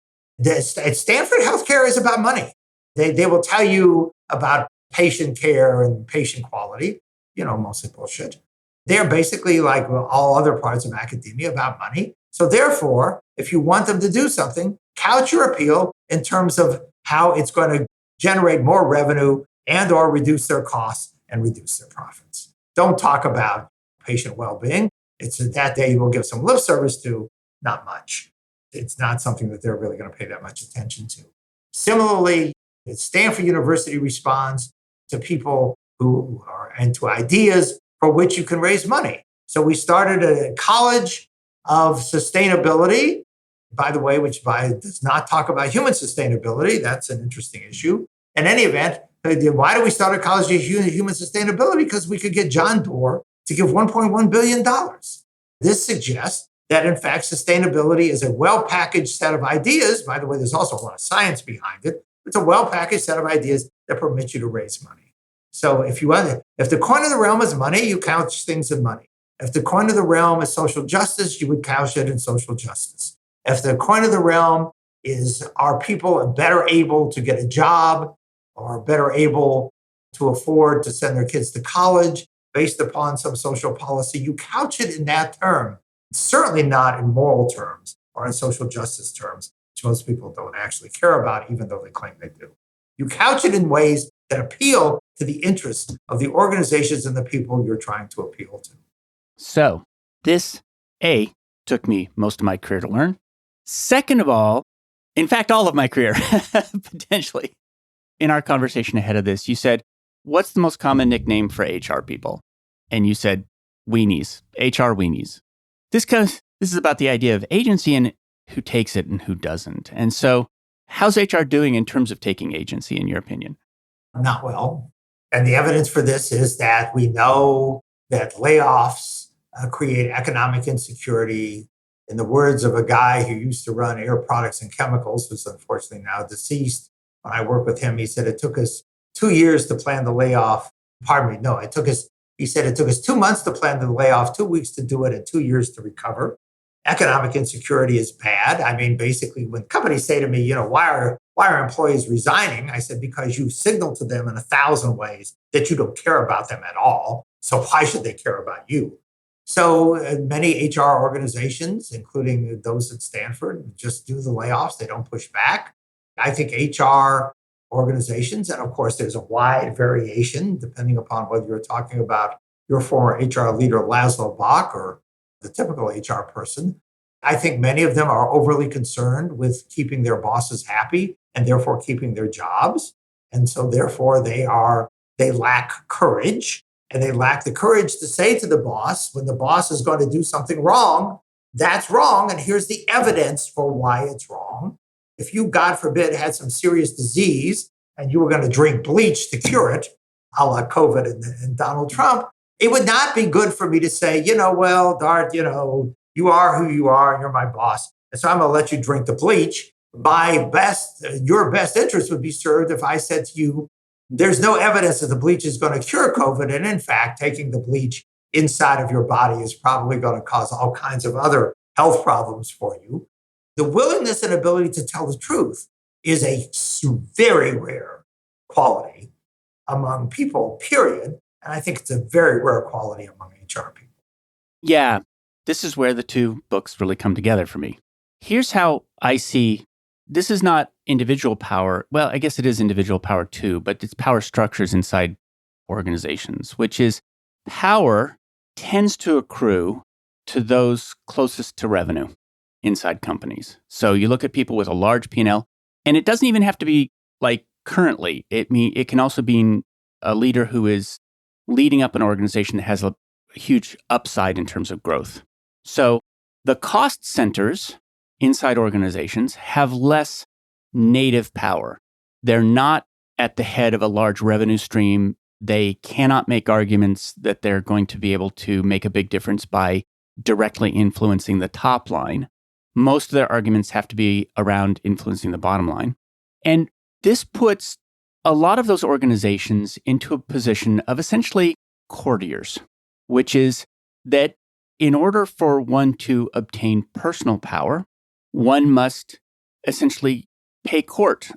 A: Stanford healthcare is about money. They will tell you about patient care and patient quality, mostly bullshit. They're basically like all other parts of academia about money. So therefore, if you want them to do something, couch your appeal in terms of how it's going to generate more revenue and or reduce their costs and reduce their profits. Don't talk about patient well-being. It's that day you will give some lip service to, not much. It's not something that they're really going to pay that much attention to. Similarly, Stanford University responds to people who are into ideas for which you can raise money. So we started a college of sustainability, by the way, which does not talk about human sustainability. That's an interesting issue. In any event, why do we start a college of human sustainability? Because we could get John Doerr to give $1.1 billion. This suggests that, in fact, sustainability is a well-packaged set of ideas. By the way, there's also a lot of science behind it. It's a well-packaged set of ideas that permit you to raise money. So if the coin of the realm is money, you couch things in money. If the coin of the realm is social justice, you would couch it in social justice. If the coin of the realm is, are people better able to get a job or better able to afford to send their kids to college based upon some social policy, you couch it in that term. Certainly not in moral terms or in social justice terms, which most people don't actually care about, even though they claim they do. You couch it in ways that appeal to the interests of the organizations and the people you're trying to appeal to.
B: So this, took me most of my career to learn. Second of all, in fact, all of my career, potentially. In our conversation ahead of this, you said, what's the most common nickname for HR people? And you said, weenies, HR weenies. This is about the idea of agency. And who takes it and who doesn't. And so, how's HR doing in terms of taking agency, in your opinion?
A: Not well. And the evidence for this is that we know that layoffs create economic insecurity. In the words of a guy who used to run Air Products and Chemicals, who's unfortunately now deceased, when I worked with him, he said it took us 2 years to plan the layoff. Pardon me, no, he said it took us 2 months to plan the layoff, 2 weeks to do it, and 2 years to recover. Economic insecurity is bad. I mean, basically, when companies say to me, why are employees resigning? I said, because you signal to them in 1,000 ways that you don't care about them at all. So why should they care about you? So many HR organizations, including those at Stanford, just do the layoffs. They don't push back. I think HR organizations, and of course, there's a wide variation depending upon whether you're talking about your former HR leader, Laszlo Bock, or the typical HR person. I think many of them are overly concerned with keeping their bosses happy and therefore keeping their jobs. And so therefore they lack courage, and they lack the courage to say to the boss, when the boss is going to do something wrong, that's wrong. And here's the evidence for why it's wrong. If you, God forbid, had some serious disease and you were going to drink bleach to cure it, a la COVID and Donald Trump, it would not be good for me to say, well, Dart, you are who you are and you're my boss. And so I'm going to let you drink the bleach. Your best interest would be served if I said to you, there's no evidence that the bleach is going to cure COVID. And in fact, taking the bleach inside of your body is probably going to cause all kinds of other health problems for you. The willingness and ability to tell the truth is a very rare quality among people, period. And I think it's a very rare quality among HR people.
B: Yeah, this is where the two books really come together for me. Here's how I see this is not individual power. Well, I guess it is individual power too, but it's power structures inside organizations, which is power tends to accrue to those closest to revenue inside companies. So you look at people with a large P&L, and it doesn't even have to be like currently. It can also be a leader who is leading up an organization that has a huge upside in terms of growth. So the cost centers inside organizations have less native power. They're not at the head of a large revenue stream. They cannot make arguments that they're going to be able to make a big difference by directly influencing the top line. Most of their arguments have to be around influencing the bottom line. And this puts a lot of those organizations into a position of essentially courtiers, which is that in order for one to obtain personal power, one must essentially pay court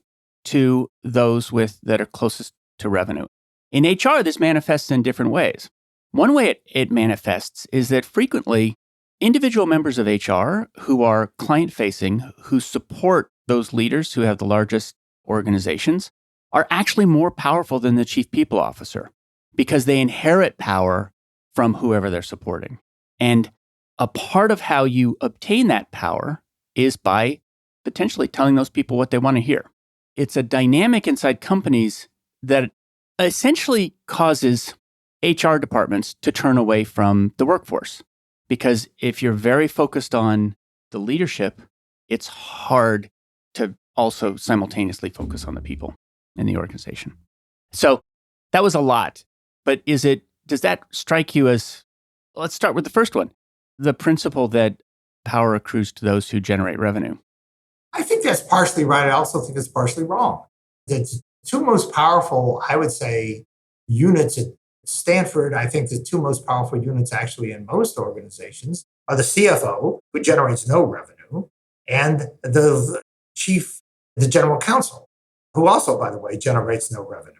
B: to those that are closest to revenue. In HR, this manifests in different ways. One way it manifests is that frequently individual members of HR who are client-facing, who support those leaders who have the largest organizations, are actually more powerful than the chief people officer because they inherit power from whoever they're supporting. And a part of how you obtain that power is by potentially telling those people what they want to hear. It's a dynamic inside companies that essentially causes HR departments to turn away from the workforce. Because if you're very focused on the leadership, it's hard to also simultaneously focus on the people in the organization. So that was a lot. But does that strike you as, let's start with the first one, the principle that power accrues to those who generate revenue?
A: I think that's partially right. I also think it's partially wrong. The two most powerful, I would say, units at Stanford, I think the two most powerful units actually in most organizations are the CFO, who generates no revenue, and the general counsel, who also, by the way, generates no revenue.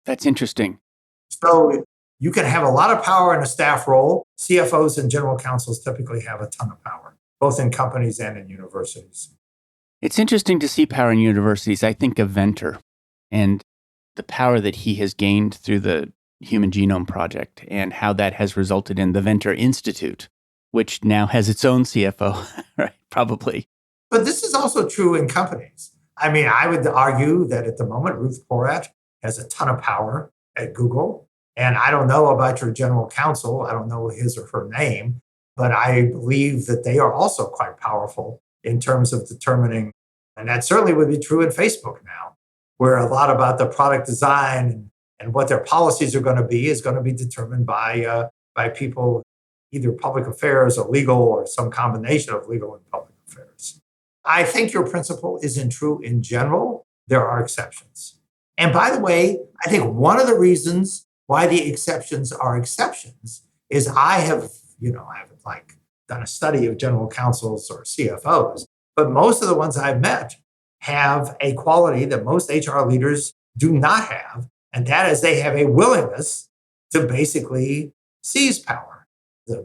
B: That's interesting.
A: So you can have a lot of power in a staff role. CFOs and general counsels typically have a ton of power, both in companies and in universities.
B: It's interesting to see power in universities. I think of Venter and the power that he has gained through the Human Genome Project and how that has resulted in the Venter Institute, which now has its own CFO, right? Probably.
A: But this is also true in companies. I mean, I would argue that at the moment, Ruth Porat has a ton of power at Google. And I don't know about your general counsel. I don't know his or her name, but I believe that they are also quite powerful in terms of determining, and that certainly would be true in Facebook now, where a lot about the product design and what their policies are going to be is going to be determined by people, either public affairs or legal or some combination of legal and public affairs. I think your principle isn't true in general. There are exceptions. And by the way, I think one of the reasons why the exceptions are exceptions is I haven't like done a study of general counsels or CFOs, but most of the ones I've met have a quality that most HR leaders do not have, and that is they have a willingness to basically seize power.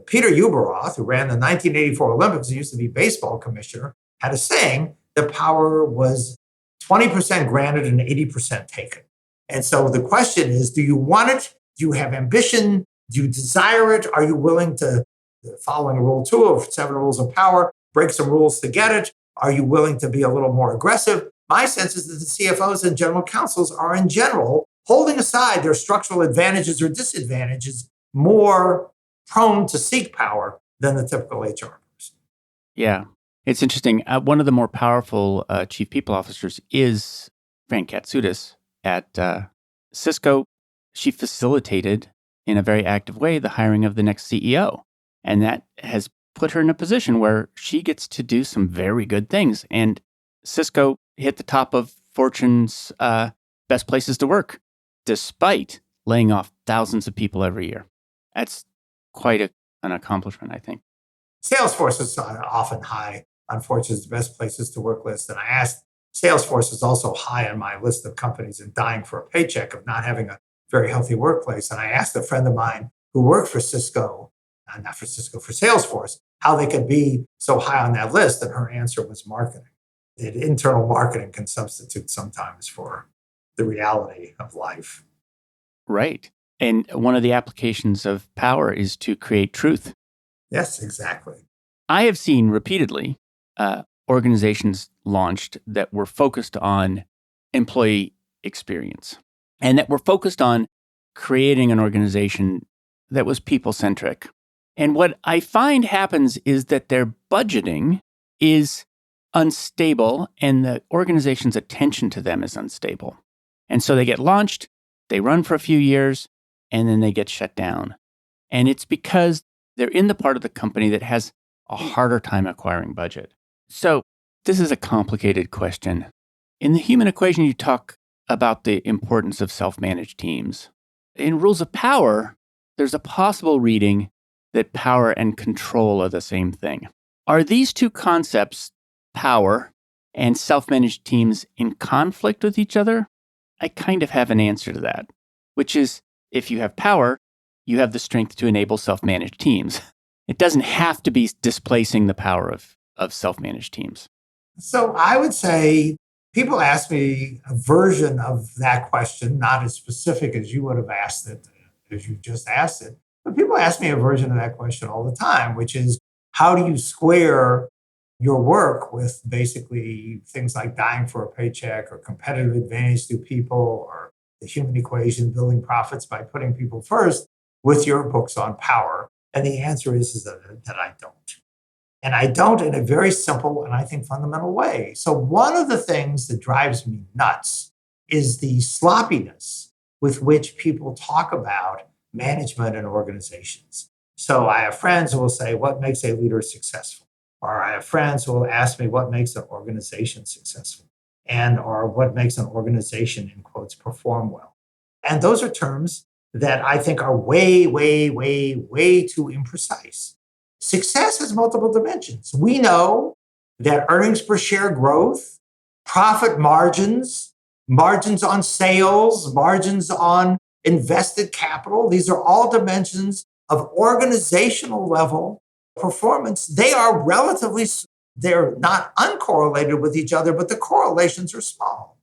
A: Peter Uberoth, who ran the 1984 Olympics and used to be baseball commissioner, had a saying that power was 20% granted and 80% taken. And so the question is, do you want it? Do you have ambition? Do you desire it? Are you willing to, following Rule 2 of 7 Rules of Power, break some rules to get it? Are you willing to be a little more aggressive? My sense is that the CFOs and general counsels are, in general, holding aside their structural advantages or disadvantages, more prone to seek power than the typical HR person.
B: Yeah, it's interesting. One of the more powerful chief people officers is Fran Katsoudas at Cisco. She facilitated in a very active way the hiring of the next CEO. And that has put her in a position where she gets to do some very good things. And Cisco hit the top of Fortune's best places to work, despite laying off thousands of people every year. That's quite an accomplishment, I think.
A: Salesforce is often high on Fortune's best places to work list. And I asked, Salesforce is also high on my list of companies and dying for a paycheck of not having a very healthy workplace. And I asked a friend of mine who worked for Cisco, not for Cisco, for Salesforce, how they could be so high on that list. And her answer was marketing. That internal marketing can substitute sometimes for the reality of life.
B: Right. And one of the applications of power is to create truth.
A: Yes, exactly.
B: I have seen repeatedly organizations launched that were focused on employee experience and that were focused on creating an organization that was people-centric. And what I find happens is that their budgeting is unstable and the organization's attention to them is unstable. And so they get launched, they run for a few years, and then they get shut down. And it's because they're in the part of the company that has a harder time acquiring budget. So this is a complicated question. In the human equation, you talk about the importance of self-managed teams. In Rules of Power, there's a possible reading that power and control are the same thing. Are these two concepts, power and self-managed teams, in conflict with each other? I kind of have an answer to that, which is if you have power, you have the strength to enable self-managed teams. It doesn't have to be displacing the power of self-managed teams.
A: So I would say people ask me a version of that question, not as specific as you would have asked it, as you just asked it. But people ask me a version of that question all the time, which is, how do you square your work with basically things like dying for a paycheck or competitive advantage through people or the human equation, building profits by putting people first, with your books on power? And the answer is that I don't. And I don't in a very simple and I think fundamental way. So one of the things that drives me nuts is the sloppiness with which people talk about management and organizations. So I have friends who will say, what makes a leader successful? Or I have friends who will ask me, what makes an organization successful? Or what makes an organization, in quotes, perform well? And those are terms that I think are way, way, way, way too imprecise. Success has multiple dimensions. We know that earnings per share growth, profit margins, margins on sales, margins on invested capital, these are all dimensions of organizational level performance. They're not uncorrelated with each other, but the correlations are small.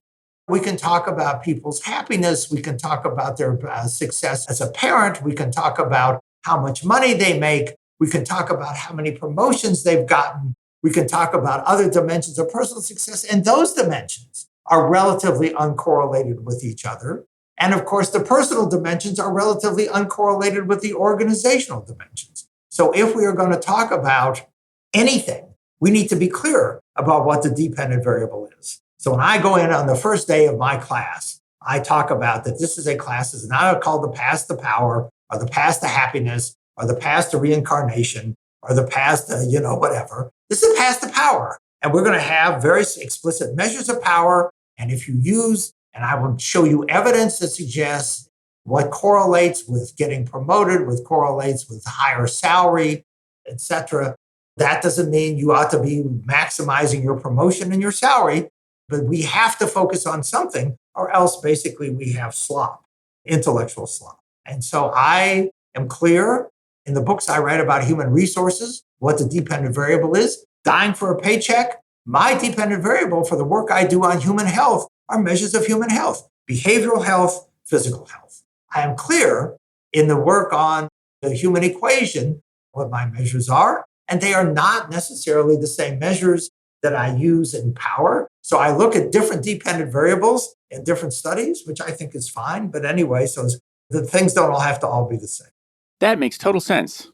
A: We can talk about people's happiness. We can talk about their success as a parent. We can talk about how much money they make. We can talk about how many promotions they've gotten. We can talk about other dimensions of personal success. And those dimensions are relatively uncorrelated with each other. And of course, the personal dimensions are relatively uncorrelated with the organizational dimensions. So if we are going to talk about anything, we need to be clear about what the dependent variable is. So when I go in on the first day of my class, I talk about that this is a class that's not called the path to power or the path to happiness or the path to reincarnation or the path to, whatever. This is a path to power. And we're going to have very explicit measures of power. And if you use, and I will show you evidence that suggests what correlates with getting promoted, what correlates with higher salary, etc. That doesn't mean you ought to be maximizing your promotion and your salary, but we have to focus on something, or else basically we have slop, intellectual slop. And so I am clear in the books I write about human resources, what the dependent variable is. Dying for a paycheck, my dependent variable for the work I do on human health are measures of human health, behavioral health, physical health. I am clear in the work on the human equation what my measures are, and they are not necessarily the same measures that I use in power. So I look at different dependent variables in different studies, which I think is fine. But anyway, so the things don't all have to all be the same.
B: That makes total sense.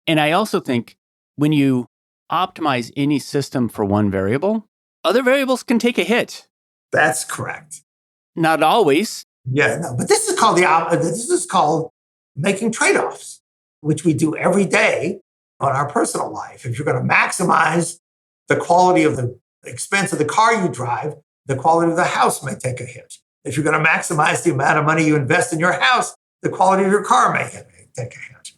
B: And I also think when you optimize any system for one variable, other variables can take a hit.
A: That's correct.
B: Not always.
A: Yeah, no, but this is called making trade-offs, which we do every day on our personal life. If you're going to maximize the quality of the expense of the car you drive, the quality of the house may take a hit. If you're going to maximize the amount of money you invest in your house, the quality of your car may take a hit.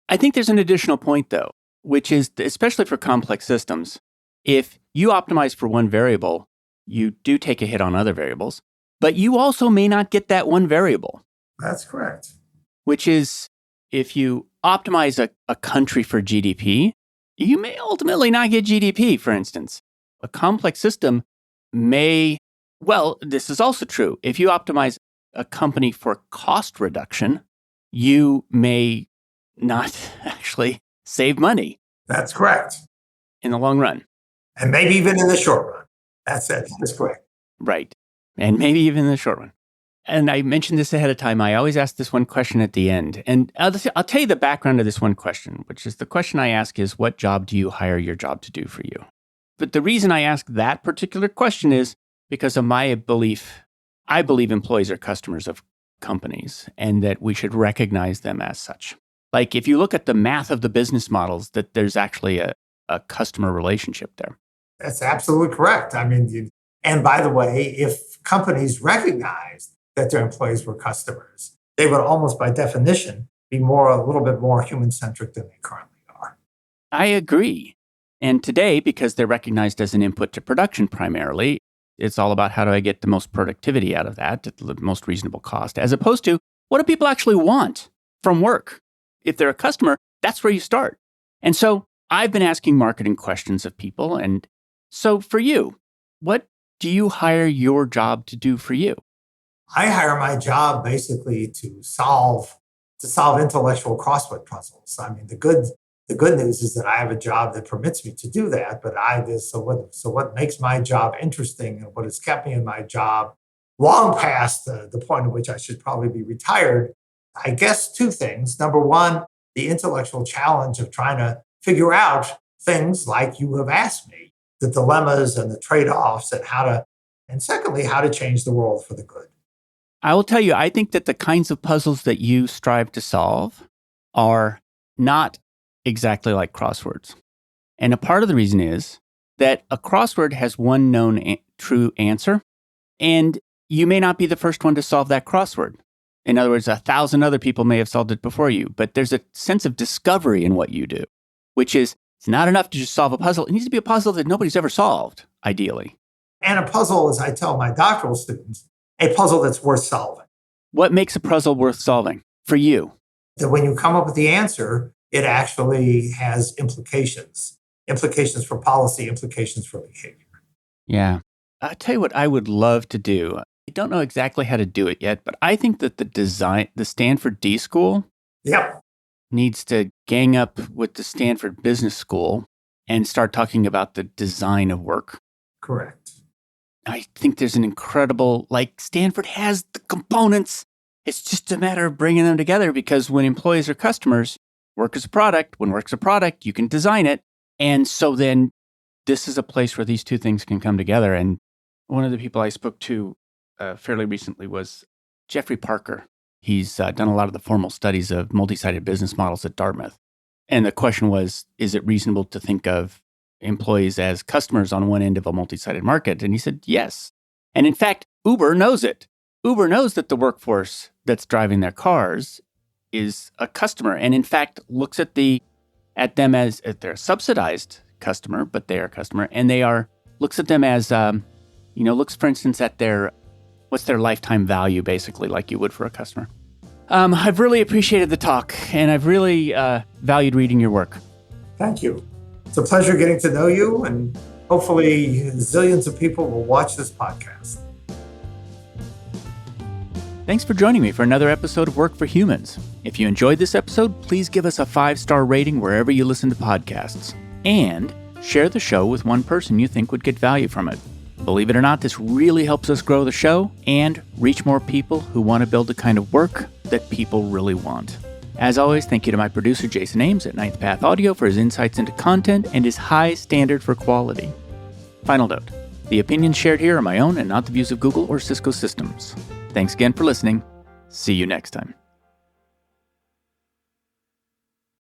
B: I think there's an additional point, though, which is, especially for complex systems, if you optimize for one variable, you do take a hit on other variables, but you also may not get that one variable.
A: That's correct.
B: Which is, if you optimize a country for GDP, you may ultimately not get GDP, for instance. A complex system may, this is also true. If you optimize a company for cost reduction, you may not actually save money.
A: That's correct.
B: In the long run.
A: And maybe even in the short run. That's correct.
B: Right. And maybe even in the short run. And I mentioned this ahead of time. I always ask this one question at the end. And I'll tell you the background of this one question, which is the question I ask is, what job do you hire your job to do for you? But the reason I ask that particular question is because of my belief. I believe employees are customers of companies and that we should recognize them as such. Like if you look at the math of the business models, that there's actually a customer relationship there.
A: That's absolutely correct. I mean, and by the way, if companies recognized that their employees were customers, they would almost by definition be a little bit more human-centric than they currently are.
B: I agree. And today, because they're recognized as an input to production primarily, it's all about how do I get the most productivity out of that at the most reasonable cost, as opposed to what do people actually want from work? If they're a customer, that's where you start. And so I've been asking marketing questions of people. And so for you, what do you hire your job to do for you?
A: I hire my job basically to solve intellectual crossword puzzles. I mean, the good news is that I have a job that permits me to do that. But what makes my job interesting and what has kept me in my job long past the point at which I should probably be retired, I guess two things. Number one, the intellectual challenge of trying to figure out things like you have asked me, the dilemmas and the trade-offs and secondly, how to change the world for the good.
B: I will tell you, I think that the kinds of puzzles that you strive to solve are not exactly like crosswords. And a part of the reason is that a crossword has one known true answer, and you may not be the first one to solve that crossword. In other words, 1,000 other people may have solved it before you, but there's a sense of discovery in what you do, which is it's not enough to just solve a puzzle. It needs to be a puzzle that nobody's ever solved, ideally.
A: And a puzzle, as I tell my doctoral students, a puzzle that's worth solving.
B: What makes a puzzle worth solving for you?
A: That when you come up with the answer, it actually has implications for policy, implications for behavior.
B: Yeah. I'll tell you what I would love to do. I don't know exactly how to do it yet, but I think that the Stanford D School needs to gang up with the Stanford Business School and start talking about the design of work.
A: Correct.
B: I think there's an incredible, Stanford has the components. It's just a matter of bringing them together because when employees are customers, work is a product. When work's a product, you can design it. And so then this is a place where these two things can come together. And one of the people I spoke to fairly recently was Jeffrey Parker. He's done a lot of the formal studies of multi-sided business models at Dartmouth. And the question was, is it reasonable to think of employees as customers on one end of a multi-sided market? And he said, yes. And in fact, Uber knows it. Uber knows that the workforce that's driving their cars is a customer, and in fact looks at them as they're a subsidized customer, but they are a customer, and looks at them as looks, for instance, at what's their lifetime value, basically, like you would for a customer. I've really appreciated the talk, and I've really valued reading your work.
A: Thank you. It's a pleasure getting to know you, and hopefully zillions of people will watch this podcast.
B: Thanks for joining me for another episode of Work for Humans. If you enjoyed this episode, please give us a 5-star rating wherever you listen to podcasts. And share the show with one person you think would get value from it. Believe it or not, this really helps us grow the show and reach more people who want to build the kind of work that people really want. As always, thank you to my producer, Jason Ames at Ninth Path Audio, for his insights into content and his high standard for quality. Final note, the opinions shared here are my own and not the views of Google or Cisco Systems. Thanks again for listening. See you next time.